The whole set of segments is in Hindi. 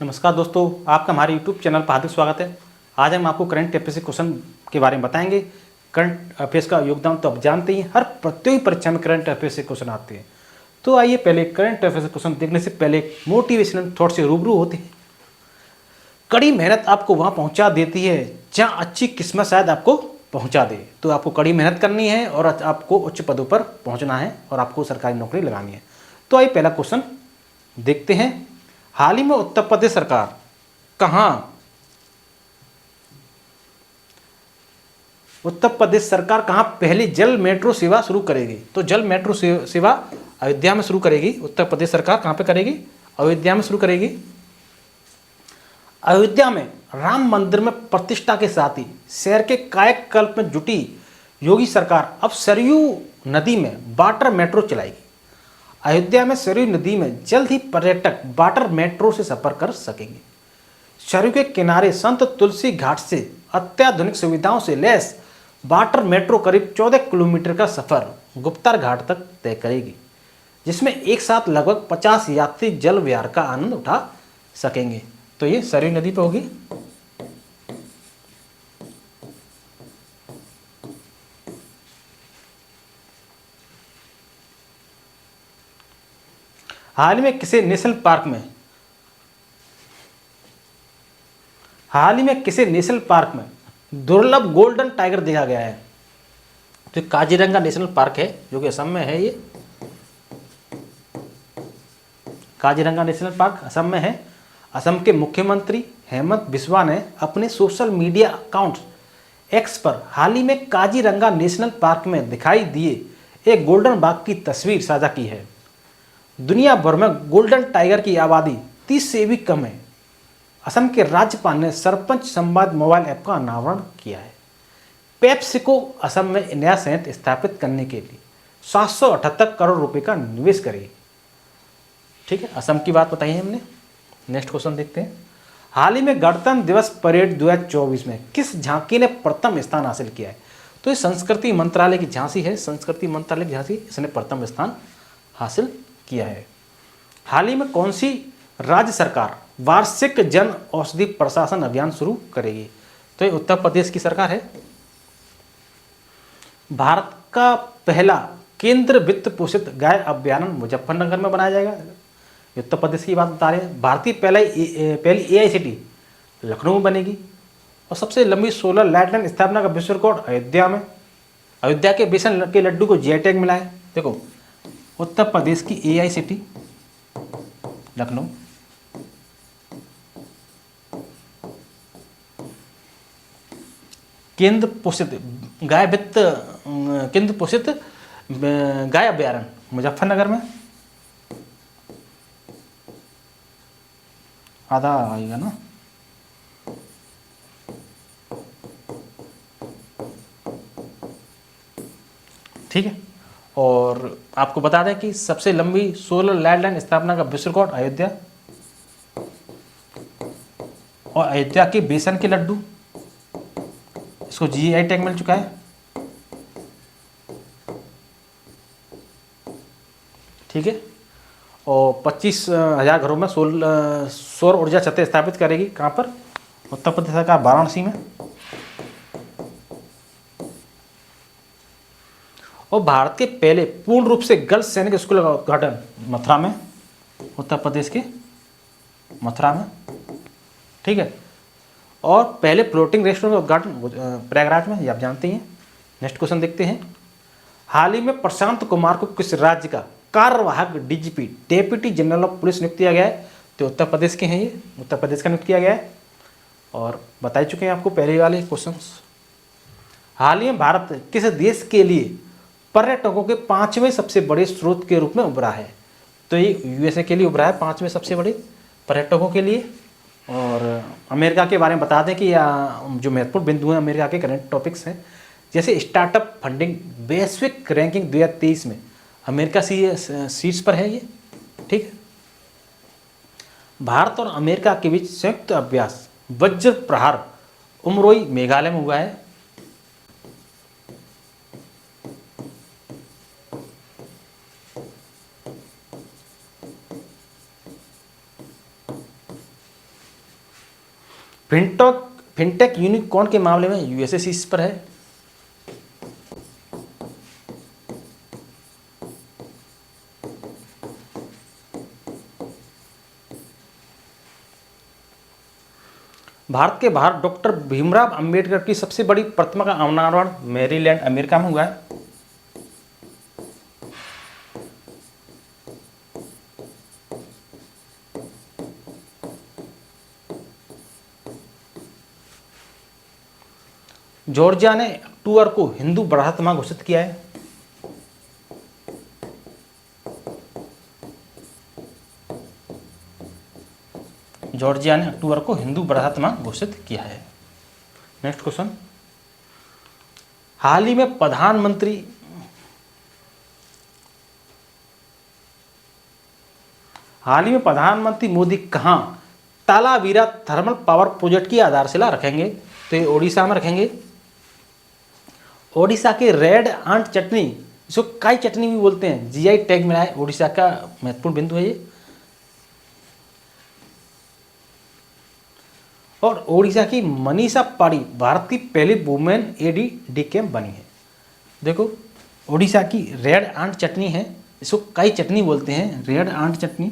नमस्कार दोस्तों, आपका हमारे YouTube चैनल पर हार्दिक स्वागत है। आज हम आपको करंट अफेयर्स के क्वेश्चन के बारे में बताएंगे। करंट अफेयर्स का योगदान तो आप जानते ही हैं, हर प्रतियोगी परीक्षा में करंट अफेयर्स से क्वेश्चन आते हैं। तो आइए पहले करंट अफेयर्स के क्वेश्चन देखने से पहले मोटिवेशनल थॉट से रूबरू होते हैं। कड़ी मेहनत आपको वहाँ पहुँचा देती है जहाँ अच्छी किस्मत शायद आपको पहुँचा दे। तो आपको कड़ी मेहनत करनी है और आपको उच्च पदों पर पहुँचना है और आपको सरकारी नौकरी लगानी है। तो आइए पहला क्वेश्चन देखते हैं। हाल ही में उत्तर प्रदेश सरकार कहाँ पहली जल मेट्रो सेवा शुरू करेगी? तो जल मेट्रो सेवा अयोध्या में शुरू करेगी। उत्तर प्रदेश सरकार कहाँ पे करेगी? अयोध्या में शुरू करेगी। अयोध्या में राम मंदिर में प्रतिष्ठा के साथ ही शहर के कायाकल्प में जुटी योगी सरकार अब सरयू नदी में वाटर मेट्रो चलाएगी। अयोध्या में सरयू नदी में जल्द ही पर्यटक वाटर मेट्रो से सफर कर सकेंगे। सरयू के किनारे संत तुलसी घाट से अत्याधुनिक सुविधाओं से लैस वाटर मेट्रो करीब 14 किलोमीटर का सफर गुप्तार घाट तक तय करेगी, जिसमें एक साथ लगभग 50 यात्री जल विहार का आनंद उठा सकेंगे। तो ये सरयू नदी पर होगी। हाल ही में किसे नेशनल पार्क में दुर्लभ गोल्डन टाइगर देखा गया है? तो काजीरंगा नेशनल पार्क है जो कि असम में है। ये काजीरंगा नेशनल पार्क असम में है। असम के मुख्यमंत्री हेमंत बिस्वा ने अपने सोशल मीडिया अकाउंट एक्स पर हाल ही में काजीरंगा नेशनल पार्क में दिखाई दिए एक गोल्डन बाघ की तस्वीर साझा की है। दुनिया भर में गोल्डन टाइगर की आबादी 30 से भी कम है। असम के राज्यपाल ने सरपंच संवाद मोबाइल ऐप का अनावरण किया है। पेप्सिको असम में नया संयंत्र स्थापित करने के लिए 778 करोड़ रुपए का निवेश करेगी। ठीक है, असम की बात बताई है हमने। नेक्स्ट क्वेश्चन देखते हैं। हाल ही में गणतंत्र दिवस परेड 2024 में किस झांकी ने प्रथम स्थान हासिल किया है? तो ये संस्कृति मंत्रालय की झांसी है। संस्कृति मंत्रालय की झांसी, इसने प्रथम स्थान हासिल किया है। हाल ही में कौन सी राज्य सरकार वार्षिक जन औषधि प्रशासन अभियान शुरू करेगी? तो ये उत्तर प्रदेश की सरकार है। भारत का पहला केंद्र वित्त पोषित गाय अभ्यारण्य मुजफ्फरनगर में बनाया जाएगा। उत्तर प्रदेश की बात बता रहे हैं। भारतीय पहली AICT लखनऊ में बनेगी। और सबसे लंबी सोलर लाइट लाइन स्थापना का विश्व रिकॉर्ड अयोध्या में। अयोध्या के बेसन के लड्डू को GI टैग मिला है। देखो, उत्तर प्रदेश की AICT लखनऊ, केंद्र पोषित गाय अभ्यारण्य मुजफ्फरनगर में। आधा आएगा ना। ठीक है, और आपको बता दें कि सबसे लंबी सोलर लाइट लाइन स्थापना का विश्व रिकॉर्ड अयोध्या। और अयोध्या के बेसन के लड्डू, इसको GI टैग मिल चुका है। ठीक है, और 25,000 घरों में सौर ऊर्जा छतें स्थापित करेगी। कहाँ पर? उत्तर प्रदेश सरकार वाराणसी में। और भारत के पहले पूर्ण रूप से गर्ल्स सैनिक स्कूल का उद्घाटन मथुरा में, उत्तर प्रदेश के मथुरा में। ठीक है, और पहले फ्लोटिंग रेस्टोरेंट का उद्घाटन प्रयागराज में, ये आप जानते हैं। नेक्स्ट क्वेश्चन देखते हैं। हाल ही में प्रशांत कुमार को किस राज्य का कार्यवाहक DGP deputy general of police नियुक्त किया गया है? तो उत्तर प्रदेश के हैं। ये उत्तर प्रदेश का नियुक्त किया गया है और बता चुके हैं आपको पहले वाले क्वेश्चंस। हाल ही में भारत किस देश के लिए पर्यटकों के 5वें सबसे बड़े स्रोत के रूप में उभरा है? तो ये USA के लिए उभरा है 5वें सबसे बड़े पर्यटकों के लिए। और अमेरिका के बारे में बता दें कि जो महत्वपूर्ण बिंदु हैं अमेरिका के करंट टॉपिक्स हैं, जैसे स्टार्टअप फंडिंग वैश्विक रैंकिंग 2023 में अमेरिका शीर्ष पर है ये। ठीक है, भारत और अमेरिका के बीच संयुक्त अभ्यास वज्र प्रहार उमरोई मेघालय में हुआ है। फिनटेक यूनिकॉर्न के मामले में यूएसए शीर्ष पर है। भारत के बाहर डॉक्टर भीमराव अंबेडकर की सबसे बड़ी प्रतिमा का अनावरण मैरीलैंड अमेरिका में हुआ है। जॉर्जिया ने अक्टूबर को हिंदू बढ़त माह घोषित किया है। जॉर्जिया ने अक्टूबर को हिंदू बढ़त माह घोषित किया है। नेक्स्ट क्वेश्चन, हाल ही में प्रधानमंत्री मोदी कहां तालावीरा थर्मल पावर प्रोजेक्ट की आधारशिला रखेंगे? तो ये ओडिशा में रखेंगे। ओडिशा के रेड आंट चटनी, जिसको काई चटनी भी बोलते हैं, जीआई टैग मिला है। ओडिशा का महत्वपूर्ण बिंदु है ये। और ओडिशा की मनीषा पाड़ी भारत की पहली वुमेन एडी डीकेएम बनी है। देखो, ओडिशा की रेड आंट चटनी है, इसको काई चटनी बोलते हैं, रेड आंट चटनी।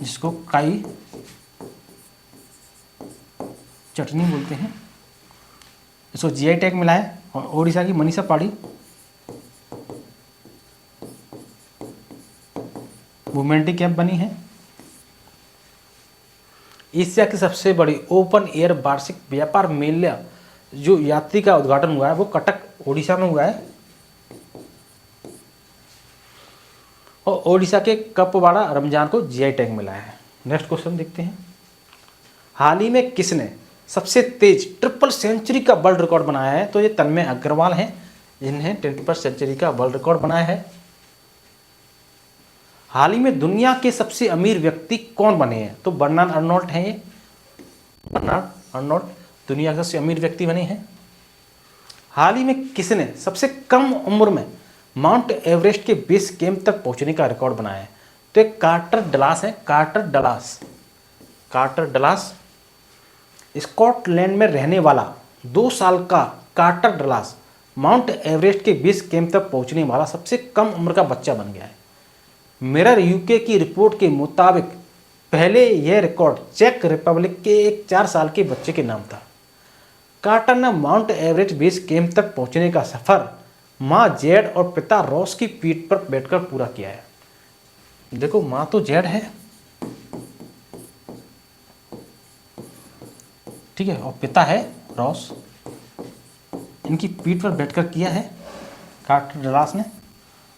जिसको काई चटनी बोलते हैं, इसको जीआई टैग मिला है। और ओडिशा की मनीषा पाड़ी वुमेन डीकेएम बनी है। एशिया की सबसे बड़ी ओपन एयर वार्षिक व्यापार मेला जो यात्री का उद्घाटन हुआ है वो कटक ओडिशा में हुआ है। और ओडिशा के कपवाड़ा रमजान को जीआई टैग मिला है। नेक्स्ट क्वेश्चन देखते हैं, हाल ही में किसने सबसे तेज ट्रिपल सेंचुरी का वर्ल्ड रिकॉर्ड बनाया है? तो ये तन्मय अग्रवाल हैं, जिन्हें ट्रिपल सेंचुरी का वर्ल्ड रिकॉर्ड बनाया है। हाल ही में दुनिया के सबसे अमीर व्यक्ति कौन बने हैं? तो बर्नार्ड अर्नोल्ट हैं। ये बर्नार्ड अर्नोल्ट दुनिया के सबसे अमीर व्यक्ति बने हैं। हाल ही में किसने सबसे कम उम्र में माउंट एवरेस्ट के बेस कैंप तक पहुंचने का रिकॉर्ड बनाया है? तो एक कार्टर डलास है। कार्टर डलास स्कॉटलैंड में रहने वाला 2 साल का कार्टर डलास माउंट एवरेस्ट के बेस कैंप तक पहुंचने वाला सबसे कम उम्र का बच्चा बन गया है। मिरर यूके की रिपोर्ट के मुताबिक पहले यह रिकॉर्ड चेक रिपब्लिक के एक 4 साल के बच्चे के नाम था। कार्टर ने माउंट एवरेस्ट बेस कैंप तक पहुंचने का सफर माँ जेड और पिता रॉस की पीठ पर बैठकर पूरा किया है। देखो, माँ तो जेड है, ठीक है, और पिता है रॉस। इनकी पीठ पर बैठकर किया है कार्टर डलास ने।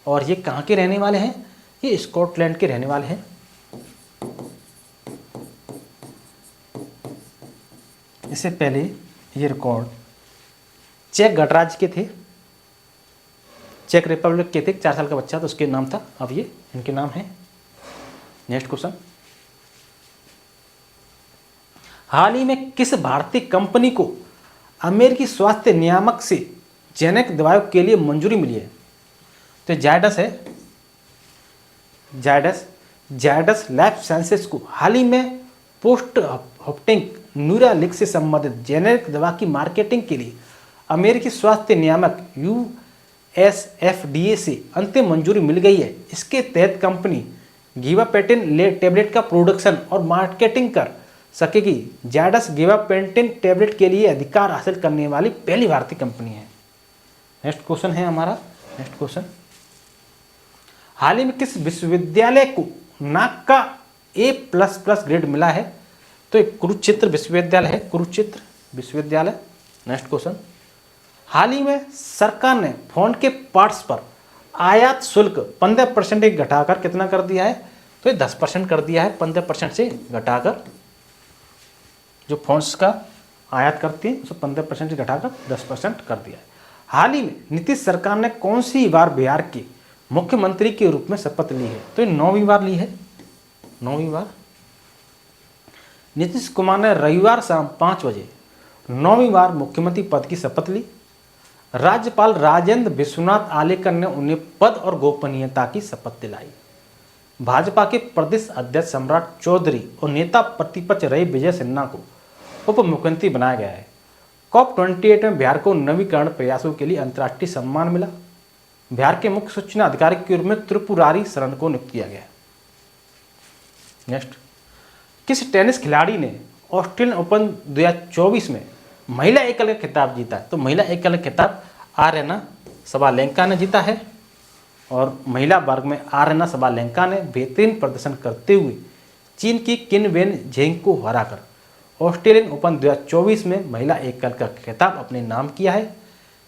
और ये कहाँ के रहने वाले हैं? ये स्कॉटलैंड के रहने वाले हैं। इससे पहले ये रिकॉर्ड चेक गणराज्य के थे, चेक रिपब्लिक के थे। 4 साल का बच्चा तो उसके नाम था, अब ये इनके नाम है। नेक्स्ट क्वेश्चन, हाल ही में किस भारतीय कंपनी को अमेरिकी स्वास्थ्य नियामक से जेनेरिक दवाओं के लिए मंजूरी मिली है? तो जायडस है। जायडस लाइफ साइंसेस को हाल ही में पोस्ट हॉप्टिंग न्यूरालिक से संबंधित जेनेरिक दवा की मार्केटिंग के लिए अमेरिकी स्वास्थ्य नियामक यूएसएफडीए से अंतिम मंजूरी मिल गई है। इसके तहत कंपनी गिबापेंटिन टैबलेट का प्रोडक्शन और मार्केटिंग कर सकेगी। जायडस गिबापेंटिन टैबलेट के लिए अधिकार हासिल करने वाली पहली भारतीय कंपनी है। नेक्स्ट क्वेश्चन है हमारा। नेक्स्ट क्वेश्चन, हाल ही में किस विश्वविद्यालय को नाक का A++ ग्रेड मिला है? तो एक कुरुक्षेत्र विश्वविद्यालय है, कुरुक्षेत्र विश्वविद्यालय। नेक्स्ट क्वेश्चन, हाल ही में सरकार ने फोन के पार्ट्स पर आयात शुल्क 15% घटाकर कितना कर दिया है? तो ये 10% कर दिया है। 15% से घटाकर जो फोन्स का आयात करती है उसको 15% से घटाकर 10% कर दिया है। हाल ही में नीतीश सरकार ने कौन सी बार बिहार के मुख्यमंत्री के रूप में शपथ ली है? तो ये 9वीं बार ली है, 9वीं बार। नीतीश कुमार ने रविवार शाम 5 बजे 9वीं बार मुख्यमंत्री पद की शपथ ली। राज्यपाल राजेंद्र विश्वनाथ आलेकर ने उन्हें पद और गोपनीयता की शपथ दिलाई। भाजपा के प्रदेश अध्यक्ष सम्राट चौधरी और नेता प्रतिपक्ष रहे विजय सिन्हा को उप मुख्यमंत्री बनाया गया है। COP28 में बिहार को नवीकरण प्रयासों के लिए अंतर्राष्ट्रीय सम्मान मिला। बिहार के मुख्य सूचना अधिकारी के रूप में त्रिपुरारी शरण को नियुक्त किया गया। नेक्स्ट, किस टेनिस खिलाड़ी ने ऑस्ट्रेलियन ओपन 2024 में महिला एकल खिताब जीता है? तो महिला एकल खिताब आर्यना सबालेंका ने जीता है। और महिला वर्ग में आर्यना सबालेंका ने बेहतरीन प्रदर्शन करते हुए चीन की किन वेन झेंग को हराकर ऑस्ट्रेलियन ओपन 2024 में महिला एकल का खिताब अपने नाम किया है।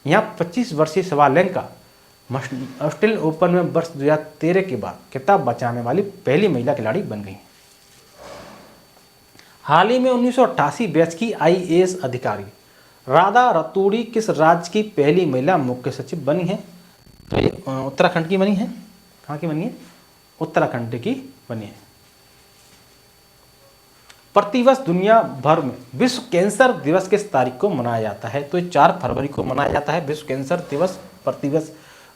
यहाँ 25 वर्षीय सबालेंका ऑस्ट्रेलियन ओपन में वर्ष 2013 के बाद खिताब बचाने वाली पहली महिला खिलाड़ी बन गई। हाल ही में 1988 बैच की IAS अधिकारी राधा रतूड़ी किस राज्य की पहली महिला मुख्य सचिव बनी है? तो ये उत्तराखंड की बनी है। कहाँ की बनी है? उत्तराखंड की बनी है। प्रतिवर्ष दुनिया भर में विश्व कैंसर दिवस किस तारीख को मनाया जाता है? तो 4 फरवरी को मनाया जाता है विश्व कैंसर दिवस। प्रतिवर्ष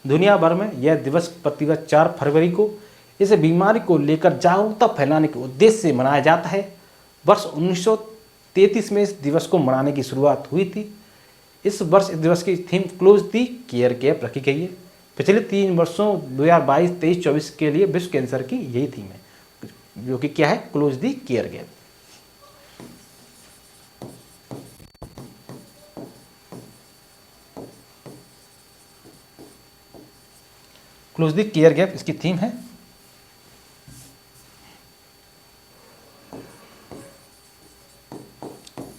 दुनिया भर में यह दिवस प्रतिवर्ष 4 फरवरी को इस बीमारी को लेकर जागरूकता फैलाने के उद्देश्य से मनाया जाता है। वर्ष 1933 में इस दिवस को मनाने की शुरुआत हुई थी। इस वर्ष इस दिवस की theme close the care gap रखी गई है। पिछले 3 वर्षों 2022, 23, 24 के लिए विश्व कैंसर की यही थीम है, जो कि क्या है? Close the care gap. Close the care gap इसकी थीम है।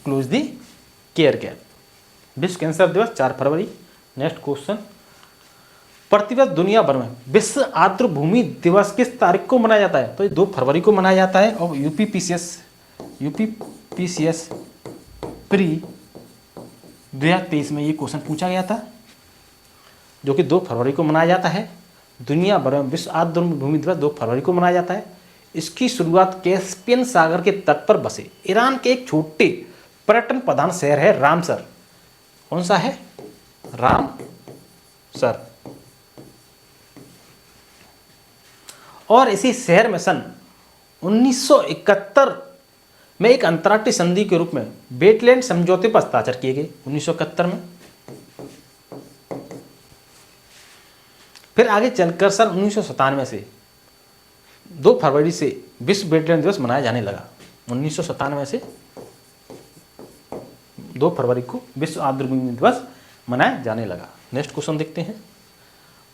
Close the care gap. विश्व कैंसर दिवस 4 फरवरी। नेक्स्ट क्वेश्चन, प्रतिवर्ष दुनिया भर में विश्व आर्द्र भूमि दिवस किस तारीख को मनाया जाता है? तो 2 फरवरी को मनाया जाता है। और यूपीपीसीएस प्री 2023 में ये क्वेश्चन पूछा गया था, जो कि 2 फरवरी को मनाया जाता है। दुनिया भर में विश्व आर्द्र भूमि दिवस 2 फरवरी को मनाया जाता है। इसकी शुरुआत कैस्पियन सागर के तट पर बसे ईरान के एक छोटे पर्यटन प्रधान शहर है रामसर। कौन सा है? रामसर। और इसी शहर में सन 1971 में एक अंतर्राष्ट्रीय संधि के रूप में वेटलैंड समझौते पर हस्ताक्षर किए गए 1971 में। फिर आगे चलकर सन 1997 से 2 फरवरी से विश्व वेटलैंड दिवस मनाया जाने लगा। 1997 से 2 फरवरी को विश्व आर्द्र भूमि दिवस मनाया जाने लगा। नेक्स्ट क्वेश्चन देखते हैं,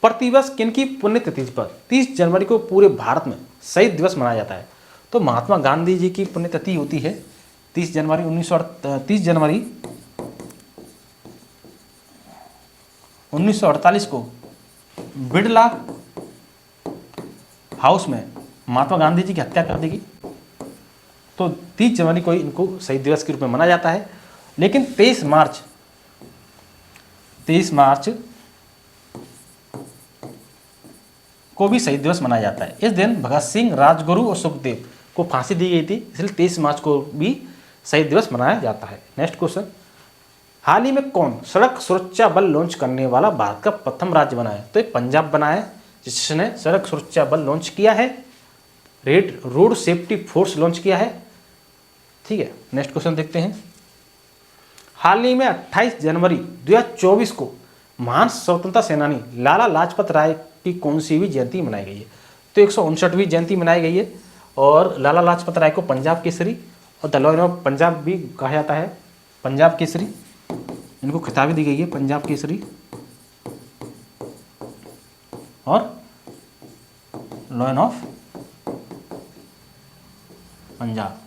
प्रतिवर्ष किनकी पुण्यतिथि पर 30 जनवरी को पूरे भारत में शहीद दिवस मनाया जाता है? तो महात्मा गांधी जी की पुण्यतिथि होती है 30 जनवरी 1948 को बिड़ला हाउस में महात्मा गांधी जी की हत्या कर दी गई। तो 30 जनवरी को इनको शहीद दिवस के रूप में मनाया जाता है। लेकिन 23 मार्च को भी शहीद दिवस मनाया जाता है। इस दिन भगत सिंह, राजगुरु और सुखदेव को फांसी दी गई थी, इसलिए 23 मार्च को भी शहीद दिवस मनाया जाता है। नेक्स्ट क्वेश्चन, हाल ही में कौन सड़क सुरक्षा बल लॉन्च करने वाला भारत का प्रथम राज्य बना है? तो ये पंजाब बना है, जिसने सड़क सुरक्षा बल लॉन्च किया है। रोड सेफ्टी फोर्स लॉन्च किया है। ठीक है, नेक्स्ट क्वेश्चन देखते हैं, हाल ही में 28 जनवरी 2024 को महान स्वतंत्रता सेनानी लाला लाजपत राय की कौन सी भी जयंती मनाई गई है? तो 159वीं जयंती मनाई गई है। और लाला लाजपत राय को पंजाब केसरी और द लॉयन ऑफ पंजाब भी कहा जाता है। पंजाब केसरी इनको खिताबी दी गई है, पंजाब केसरी और लॉयन ऑफ पंजाब।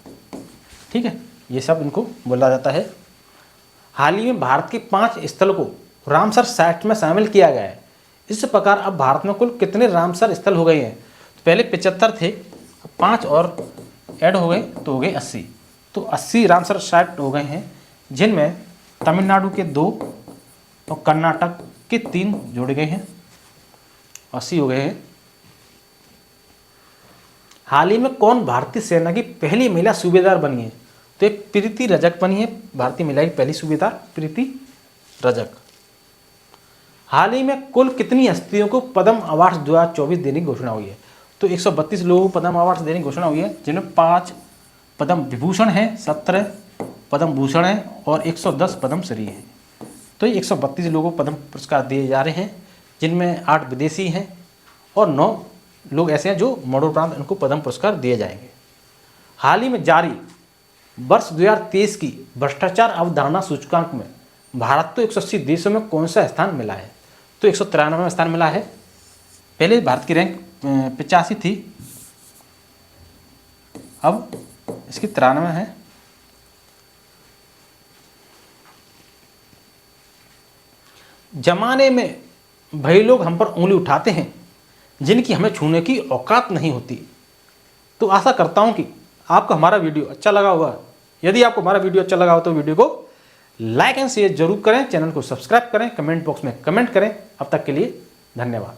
ठीक है, ये सब इनको बोला जाता है। हाल ही में भारत के 5 स्थल को रामसर साइट में शामिल किया गया है। इस प्रकार अब भारत में कुल कितने रामसर स्थल हो गए हैं? तो पहले 75 थे, 5 और ऐड हो गए तो हो गए 80। तो 80 रामसर साइट हो गए हैं, जिनमें तमिलनाडु के 2 और कर्नाटक के 3 जोड़े गए हैं, 80 हो गए हैं। हाल ही में कौन भारतीय सेना की पहली महिला सूबेदार बनी है? तो एक प्रीति रजक बनी है भारतीय महिला की पहली सूबेदार प्रीति रजक। हाल ही में कुल कितनी हस्तियों को पद्म अवार्ड्स 2024 देने की घोषणा हुई है? तो 132 लोगों को पद्म अवार्ड्स देने की घोषणा हुई है, जिनमें 5 पद्म विभूषण हैं, 17 पद्म भूषण हैं और 110 पद्म श्री हैं। तो ये 132 लोगों को पद्म पुरस्कार दिए जा रहे हैं, जिनमें 8 विदेशी हैं और 9 लोग ऐसे हैं जो मरणोपरांत उनको पद्म पुरस्कार दिए जाएंगे। हाल ही में जारी वर्ष 2023 की भ्रष्टाचार अवधारणा सूचकांक में भारत को 180 देशों में कौन सा स्थान मिला है? तो 193वां स्थान मिला है। पहले भारत की रैंक 85 थी, अब इसकी 93 है। जमाने में वही लोग हम पर उंगली उठाते हैं जिनकी हमें छूने की औकात नहीं होती। तो आशा करता हूं कि आपको हमारा वीडियो अच्छा लगा होगा। यदि आपको हमारा वीडियो अच्छा लगा हो तो वीडियो को लाइक एंड शेयर जरूर करें, चैनल को सब्सक्राइब करें, कमेंट बॉक्स में कमेंट करें। अब तक के लिए धन्यवाद।